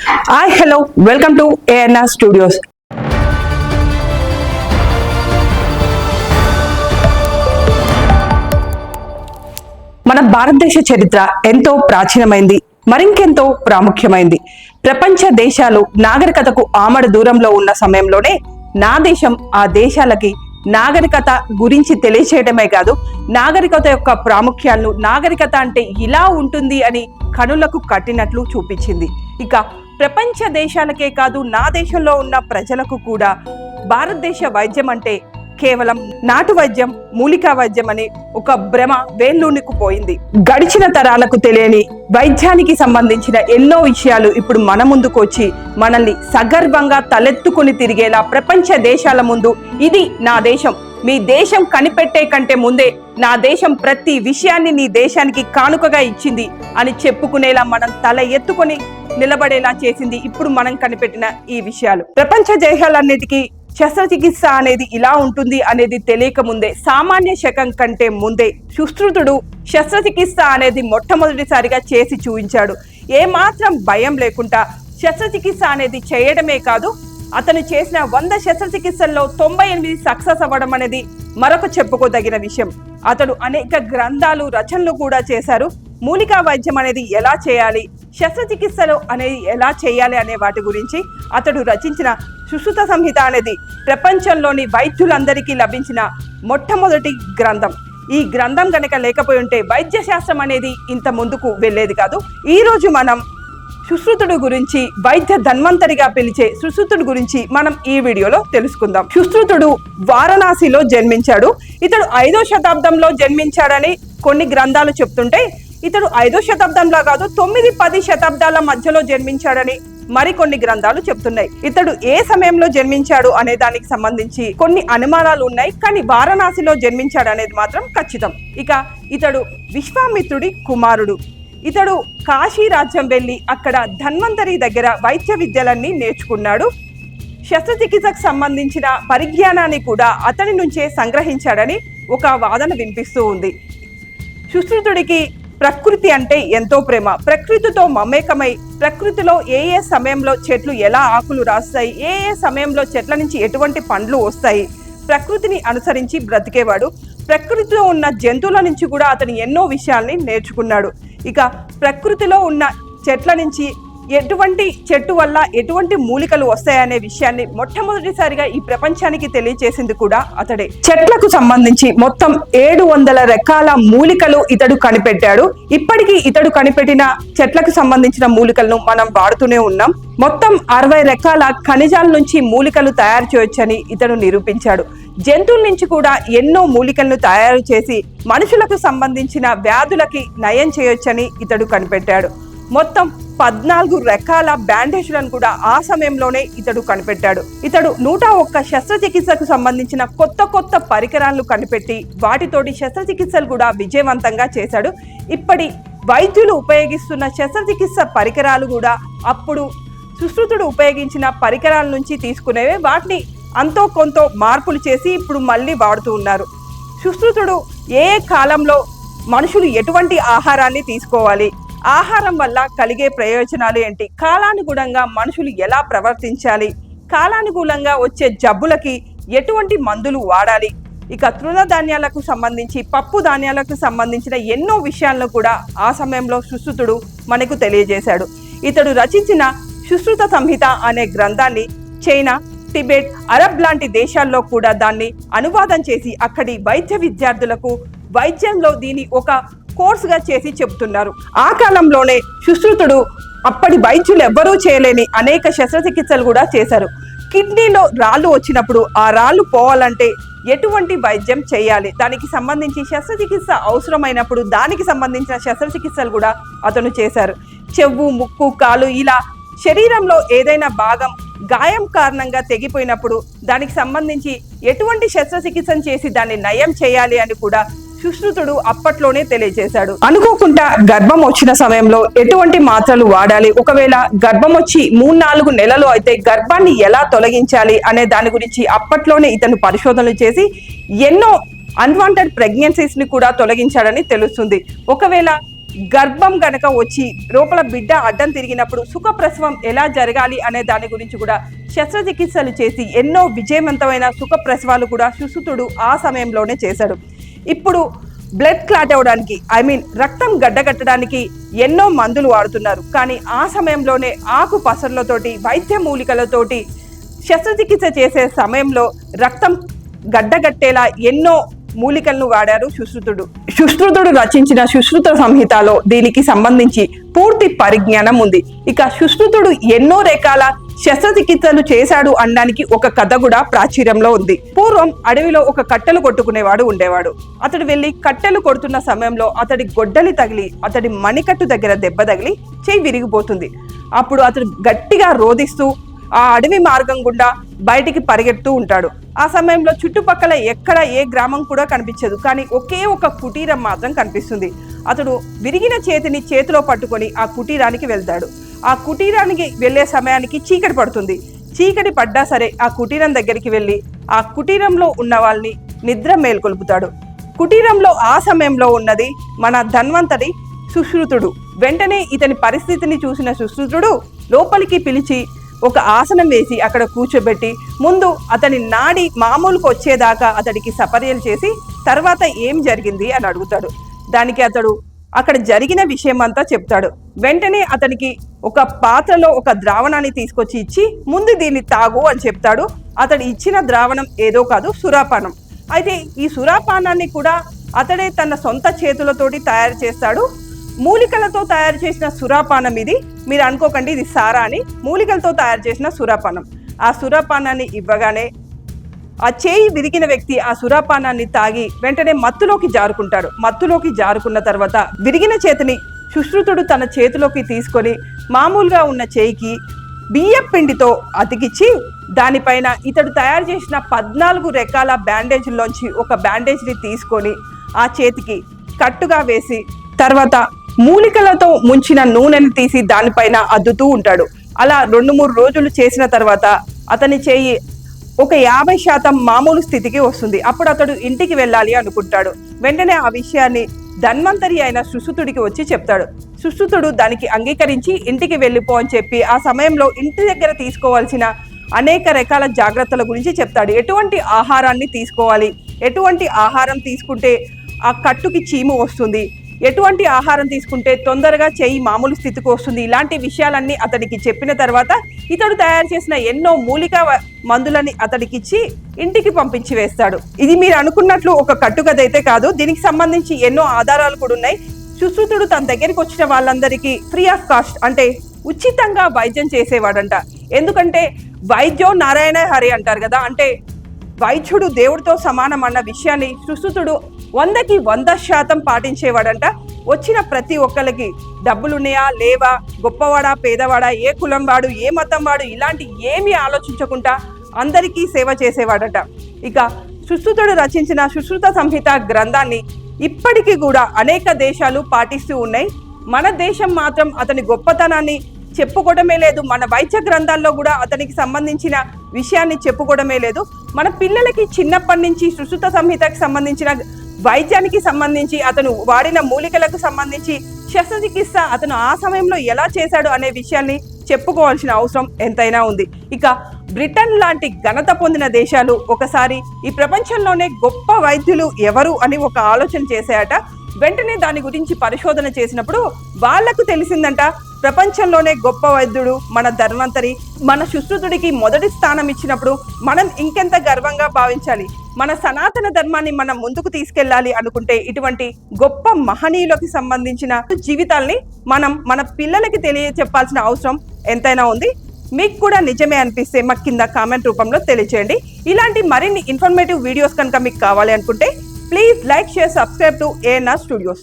Hi hello welcome to ANR studios. మన భారతదేశ చరిత్ర ఎంతో ప్రాచీనమైంది, మరింకెంతో ప్రాముఖ్యమైంది. ప్రపంచ దేశాలు నాగరికతకు ఆమడ దూరంలో ఉన్న సమయంలోనే నా దేశం ఆ దేశాలకి నాగరికత గురించి తెలియచేయడమే కాదు, నాగరికత యొక్క ప్రాముఖ్యాలను, నాగరికత అంటే ఇలా ఉంటుంది అని కనులకు కట్టినట్లు చూపించింది. ఇక ప్రపంచ దేశాలకే కాదు, నా దేశంలో ఉన్న ప్రజలకు కూడా భారతదేశ వైద్యం అంటే కేవలం నాటు వైద్యం, మూలికా వైద్యం అనే ఒక భ్రమ వేళ్ళూనికుపోయింది. గడిచిన తరాలకు తెలియని వైద్యానికి సంబంధించిన ఎన్నో విషయాలు ఇప్పుడు మన ముందుకు వచ్చి మనల్ని సగర్వంగా తలెత్తుకుని తిరిగేలా ప్రపంచ దేశాల ముందు ఇది నా దేశం, మీ దేశం కనిపెట్టే కంటే ముందే నా దేశం ప్రతి విషయాన్ని నీ దేశానికి కానుకగా ఇచ్చింది అని చెప్పుకునేలా మనం తల ఎత్తుకొని నిలబడేలా చేసింది ఇప్పుడు మనం కనిపెట్టిన ఈ విషయాలు. ప్రపంచ దేశాలన్నిటికీ శస్త్రచికిత్స అనేది ఇలా ఉంటుంది అనేది తెలియక ముందే, సామాన్య శకం కంటే ముందే సుశ్రుతుడు శస్త్రచికిత్స అనేది మొట్టమొదటిసారిగా చేసి చూపించాడు. ఏమాత్రం భయం లేకుండా శస్త్రచికిత్స అనేది చేయడమే కాదు, అతను చేసిన 100 శస్త్రచికిత్సల్లో 98 సక్సెస్ అవ్వడం అనేది మరొక చెప్పుకోదగిన విషయం. అతడు అనేక గ్రంథాలు, రచనలు కూడా చేశారు. మూలికా వైద్యం అనేది ఎలా చేయాలి, శస్త్రచికిత్సలు అనేది ఎలా చేయాలి అనే వాటి గురించి అతడు రచించిన సుశ్రుత సంహిత అనేది ప్రపంచంలోని వైద్యులందరికీ లభించిన మొట్టమొదటి గ్రంథం. ఈ గ్రంథం కనుక లేకపోయి ఉంటే వైద్య శాస్త్రం అనేది ఇంత ముందుకు వెళ్ళేది కాదు. ఈ రోజు మనం సుశ్రుతుడు గురించి, వైద్య ధన్వంతరిగా పిలిచే సుశ్రుతుడు గురించి మనం ఈ వీడియోలో తెలుసుకుందాం. సుశ్రుతుడు వారణాసిలో జన్మించాడు. ఇతడు 5వ శతాబ్దంలో జన్మించాడని కొన్ని గ్రంథాలు చెప్తుంటే, ఇతడు 5వ శతాబ్దంలో కాదు 9-10 శతాబ్దాల మధ్యలో జన్మించాడని మరికొన్ని గ్రంథాలు చెప్తున్నాయి. ఇతడు ఏ సమయంలో జన్మించాడు అనే దానికి సంబంధించి కొన్ని అనుమానాలు ఉన్నాయి, కానీ వారణాసిలో జన్మించాడు అనేది మాత్రం ఖచ్చితం. ఇక ఇతడు విశ్వామిత్రుడి కుమారుడు. ఇతడు కాశీ రాజ్యం వెళ్ళి అక్కడ ధన్వంతరి దగ్గర వైద్య విద్యలన్నీ నేర్చుకున్నాడు. శస్త్రచికిత్సకు సంబంధించిన పరిజ్ఞానాన్ని కూడా అతని నుంచే సంగ్రహించాడని ఒక వాదన వినిపిస్తూ ఉంది. సుశ్రుతుడికి ప్రకృతి అంటే ఎంతో ప్రేమ. ప్రకృతితో మమేకమై ప్రకృతిలో ఏ ఏ సమయంలో చెట్లు ఎలా ఆకులు రాస్తాయి, ఏ ఏ సమయంలో చెట్ల నుంచి ఎటువంటి పండ్లు వస్తాయి, ప్రకృతిని అనుసరించి బ్రతికేవాడు. ప్రకృతిలో ఉన్న జంతువుల నుంచి కూడా అతను ఎన్నో విషయాల్ని నేర్చుకున్నాడు. ఇక ప్రకృతిలో ఉన్న చెట్ల నుంచి ఎటువంటి చెట్టు వల్ల ఎటువంటి మూలికలు వస్తాయనే విషయాన్ని మొట్టమొదటిసారిగా ఈ ప్రపంచానికి తెలియచేసింది కూడా అతడే. చెట్లకు సంబంధించి మొత్తం 700 రకాల మూలికలు ఇతడు కనిపెట్టాడు. ఇప్పటికీ ఇతడు కనిపెట్టిన చెట్లకు సంబంధించిన మూలికలను మనం వాడుతూనే ఉన్నాం. మొత్తం 60 రకాల ఖనిజాల నుంచి మూలికలు తయారు చేయొచ్చని ఇతడు నిరూపించాడు. జంతువుల నుంచి కూడా ఎన్నో మూలికలను తయారు చేసి మనుషులకు సంబంధించిన వ్యాధులకి నయం చేయొచ్చని ఇతడు కనిపెట్టాడు. మొత్తం 14 రకాల బ్యాండేజ్లను కూడా ఆ సమయంలోనే ఇతడు కనిపెట్టాడు. ఇతడు 101 శస్త్రచికిత్సకు సంబంధించిన కొత్త పరికరాలను కనిపెట్టి వాటితోటి శస్త్రచికిత్సలు కూడా విజయవంతంగా చేశాడు. ఇప్పటి వైద్యులు ఉపయోగిస్తున్న శస్త్రచికిత్స పరికరాలు కూడా అప్పుడు సుశ్రుతుడు ఉపయోగించిన పరికరాల నుంచి తీసుకునేవే. వాటిని అంతో కొంత మార్పులు చేసి ఇప్పుడు మళ్ళీ వాడుతూ ఉన్నారు. సుశ్రుతుడు ఏ కాలంలో మనుషులు ఎటువంటి ఆహారాన్ని తీసుకోవాలి, ఆహారం వల్ల కలిగే ప్రయోజనాలు ఏంటి, కాలానుగుణంగా మనుషులు ఎలా ప్రవర్తించాలి, కాలానుగుణంగా వచ్చే జబ్బులకి ఎటువంటి మందులు వాడాలి, ఇక తృణధాన్యాలకు సంబంధించి, పప్పు ధాన్యాలకు సంబంధించిన ఎన్నో విషయాలను కూడా ఆ సమయంలో సుశ్రుతుడు మనకు తెలియజేశాడు. ఇతడు రచించిన సుశ్రుత సంహిత అనే గ్రంథాన్ని చైనా, టిబెట్, అరబ్ లాంటి దేశాల్లో కూడా దాన్ని అనువాదం చేసి అక్కడి వైద్య విద్యార్థులకు వైద్యంలో దీని ఒక కోర్సుగా చేసి చెబుతున్నారు. ఆ కాలంలోనే సుశ్రుతుడు అప్పటి వైద్యులు ఎవ్వరూ చేయలేని అనేక శస్త్రచికిత్సలు కూడా చేశారు. కిడ్నీలో రాళ్ళు వచ్చినప్పుడు ఆ రాళ్ళు పోవాలంటే ఎటువంటి వైద్యం చేయాలి, దానికి సంబంధించి శస్త్రచికిత్స అవసరమైనప్పుడు దానికి సంబంధించిన శస్త్రచికిత్సలు కూడా అతను చేశారు. చెవు, ముక్కు, కాలు ఇలా శరీరంలో ఏదైనా భాగం గాయం కారణంగా తెగిపోయినప్పుడు దానికి సంబంధించి ఎటువంటి శస్త్రచికిత్సను చేసి దాన్ని నయం చేయాలి అని కూడా సుశ్రుతుడు అప్పట్లోనే తెలియజేశాడు. అనుకోకుండా గర్భం వచ్చిన సమయంలో ఎటువంటి మాత్రలు వాడాలి, ఒకవేళ గర్భం వచ్చి 3-4 నెలలు అయితే గర్భాన్ని ఎలా తొలగించాలి అనే దాని గురించి అప్పట్లోనే ఇతను పరిశోధనలు చేసి ఎన్నో అన్వాంటెడ్ ప్రెగ్నెన్సీస్ ని కూడా తొలగించాడని తెలుస్తుంది. ఒకవేళ గర్భం గనక వచ్చి లోపల బిడ్డ అడ్డం తిరిగినప్పుడు సుఖప్రసవం ఎలా జరగాలి అనే దాని గురించి కూడా శస్త్రచికిత్సలు చేసి ఎన్నో విజయవంతమైన సుఖప్రసవాలు కూడా సుశ్రుతుడు ఆ సమయంలోనే చేశాడు. ఇప్పుడు బ్లడ్ క్లాట్ అవ్వడానికి రక్తం గడ్డగట్టడానికి ఎన్నో మందులు వాడుతున్నారు. కానీ ఆ సమయంలోనే ఆకు పసర్లతోటి వైద్య మూలికలతోటి శస్త్రచికిత్స చేసే సమయంలో రక్తం గడ్డగట్టేలా ఎన్నో మూలికలను వాడారు సుశ్రుతుడు. సుశ్రుతుడు రచించిన సుశ్రుత సంహితలో దీనికి సంబంధించి పూర్తి పరిజ్ఞానం ఉంది. ఇక సుశ్రుతుడు ఎన్నో రకాల శస్త్రచికిత్సలు చేశాడు అనడానికి ఒక కథ కూడా ప్రాచుర్యంలో ఉంది. పూర్వం అడవిలో ఒక కట్టెలు కొట్టుకునేవాడు ఉండేవాడు. అతడు వెళ్లి కట్టెలు కొడుతున్న సమయంలో అతడి గొడ్డలి తగిలి అతడి మణికట్టు దగ్గర దెబ్బ తగిలి చెయ్యి విరిగిపోతుంది. అప్పుడు అతడు గట్టిగా రోదిస్తూ ఆ అడవి మార్గం గుండా బయటికి పరిగెడుతూ ఉంటాడు. ఆ సమయంలో చుట్టుపక్కల ఎక్కడ ఏ గ్రామం కూడా కనిపించదు. కానీ ఒకే ఒక కుటీరం మాత్రం కనిపిస్తుంది. అతడు విరిగిన చేతిని చేతిలో పట్టుకొని ఆ కుటీరానికి వెళ్తాడు. ఆ కుటీరానికి వెళ్లే సమయానికి చీకటి పడుతుంది. చీకటి పడ్డా సరే ఆ కుటీరం దగ్గరికి వెళ్ళి ఆ కుటీరంలో ఉన్న వాళ్ళని నిద్ర మేల్కొల్పుతాడు. కుటీరంలో ఆ సమయంలో ఉన్నది మన ధన్వంతరి సుశ్రుతుడు. వెంటనే ఇతని పరిస్థితిని చూసిన సుశ్రుతుడు లోపలికి పిలిచి ఒక ఆసనం వేసి అక్కడ కూర్చోబెట్టి ముందు అతని నాడి మామూలుకు వచ్చేదాకా అతడికి సపర్యలు చేసి తర్వాత ఏం జరిగింది అని అడుగుతాడు. దానికి అతడు అక్కడ జరిగిన విషయం అంతా చెప్తాడు. వెంటనే అతనికి ఒక పాత్రలో ఒక ద్రావణాన్ని తీసుకొచ్చి ఇచ్చి ముందు దీన్ని తాగు అని చెప్తాడు. అతడు ఇచ్చిన ద్రావణం ఏదో కాదు, సురాపానం. అయితే ఈ సురాపానాన్ని కూడా అతడే తన సొంత చేతులతోటి తయారు చేస్తాడు. మూలికలతో తయారు చేసిన సురాపానం ఇది. మీరు అనుకోకండి ఇది సారా అని. మూలికలతో తయారు చేసిన సురాపానం. ఆ సురాపానాన్ని ఇవ్వగానే ఆ చేయి విరిగిన వ్యక్తి ఆ సురాపానాన్ని తాగి వెంటనే మత్తులోకి జారుకుంటాడు. మత్తులోకి జారుకున్న తర్వాత విరిగిన చేతిని సుశ్రుతుడు తన చేతిలోకి తీసుకొని మామూలుగా ఉన్న చేయికి బియ్యం పిండితో అతికిచ్చి దానిపైన ఇతడు తయారు చేసిన 14 రకాల బ్యాండేజ్లోంచి ఒక బ్యాండేజ్ని తీసుకొని ఆ చేతికి కట్టుగా వేసి తర్వాత మూలికలతో ముంచిన నూనెని తీసి దానిపైన అద్దుతూ ఉంటాడు. అలా 2-3 రోజులు చేసిన తర్వాత అతని చేయి ఒక 50% మామూలు స్థితికి వస్తుంది. అప్పుడు అతడు ఇంటికి వెళ్ళాలి అనుకుంటాడు. వెంటనే ఆ విషయాన్ని ధన్వంతరి అయిన సుశ్రుతుడికి వచ్చి చెప్తాడు. సుశ్రుతుడు దానికి అంగీకరించి ఇంటికి వెళ్ళిపో అని చెప్పి ఆ సమయంలో ఇంటి దగ్గర తీసుకోవాల్సిన అనేక రకాల జాగ్రత్తల గురించి చెప్తాడు. ఎటువంటి ఆహారాన్ని తీసుకోవాలి, ఎటువంటి ఆహారం తీసుకుంటే ఆ కట్టుకి చీము వస్తుంది, ఎటువంటి ఆహారం తీసుకుంటే తొందరగా చెయ్యి మామూలు స్థితికి వస్తుంది, ఇలాంటి విషయాలన్నీ అతడికి చెప్పిన తర్వాత ఇతడు తయారు చేసిన ఎన్నో మూలిక మందులని అతడికి ఇచ్చి ఇంటికి పంపించి వేస్తాడు. ఇది మీరు అనుకున్నట్లు ఒక కట్టుకథ అయితే కాదు. దీనికి సంబంధించి ఎన్నో ఆధారాలు కూడా ఉన్నాయి. సుశ్రుతుడు తన దగ్గరికి వచ్చిన వాళ్ళందరికీ ఫ్రీ ఆఫ్ కాస్ట్ అంటే ఉచితంగా వైద్యం చేసేవాడంట. ఎందుకంటే వైద్యో నారాయణ హరి అంటారు కదా, అంటే వైద్యుడు దేవుడితో సమానం అన్న విషయాన్ని సుశ్రుతుడు 100కి 100% పాటించేవాడంట. వచ్చిన ప్రతి ఒక్కరికి డబ్బులున్నాయా లేవా, గొప్పవాడా పేదవాడా, ఏ కులం వాడు ఏ మతం వాడు ఇలాంటి ఏమీ ఆలోచించకుండా అందరికీ సేవ చేసేవాడట. ఇక సుశ్రుతుడు రచించిన సుశ్రుత సంహిత గ్రంథాన్ని ఇప్పటికీ కూడా అనేక దేశాలు పాటిస్తూ ఉన్నాయి. మన దేశం మాత్రం అతని గొప్పతనాన్ని చెప్పుకోవడమే లేదు. మన వైద్య గ్రంథాల్లో కూడా అతనికి సంబంధించిన విషయాన్ని చెప్పుకోవడమే లేదు. మన పిల్లలకి చిన్నప్పటి నుంచి సుశ్రుత సంహితకి సంబంధించిన వైద్యానికి సంబంధించి అతను వాడిన మూలికలకు సంబంధించి శస్త్రచికిత్స అతను ఆ సమయంలో ఎలా చేశాడు అనే విషయాన్ని చెప్పుకోవాల్సిన అవసరం ఎంతైనా ఉంది. ఇక బ్రిటన్ లాంటి ఘనత పొందిన దేశాలు ఒకసారి ఈ ప్రపంచంలోనే గొప్ప వైద్యులు ఎవరు అని ఒక ఆలోచన చేశాయట. వెంటనే దాని గురించి పరిశోధన చేసినప్పుడు వాళ్లకు తెలిసిందంట, ప్రపంచంలోనే గొప్ప వైద్యుడు మన ధన్వంతరి. మన సుశ్రుతుడికి మొదటి స్థానం ఇచ్చినప్పుడు మనం ఇంకెంత గర్వంగా భావించాలి. మన సనాతన ధర్మాన్ని మనం ముందుకు తీసుకెళ్లాలి అనుకుంటే ఇటువంటి గొప్ప మహనీయులకు సంబంధించిన జీవితాల్ని మనం మన పిల్లలకి తెలియచెప్పాల్సిన అవసరం ఎంతైనా ఉంది. మీకు కూడా నిజమే అనిపిస్తే మాకు కింద కామెంట్ రూపంలో తెలియచేయండి. ఇలాంటి మరిన్ని ఇన్ఫర్మేటివ్ వీడియోస్ కనుక మీకు కావాలి అనుకుంటే please like, share, subscribe to ANR Studios.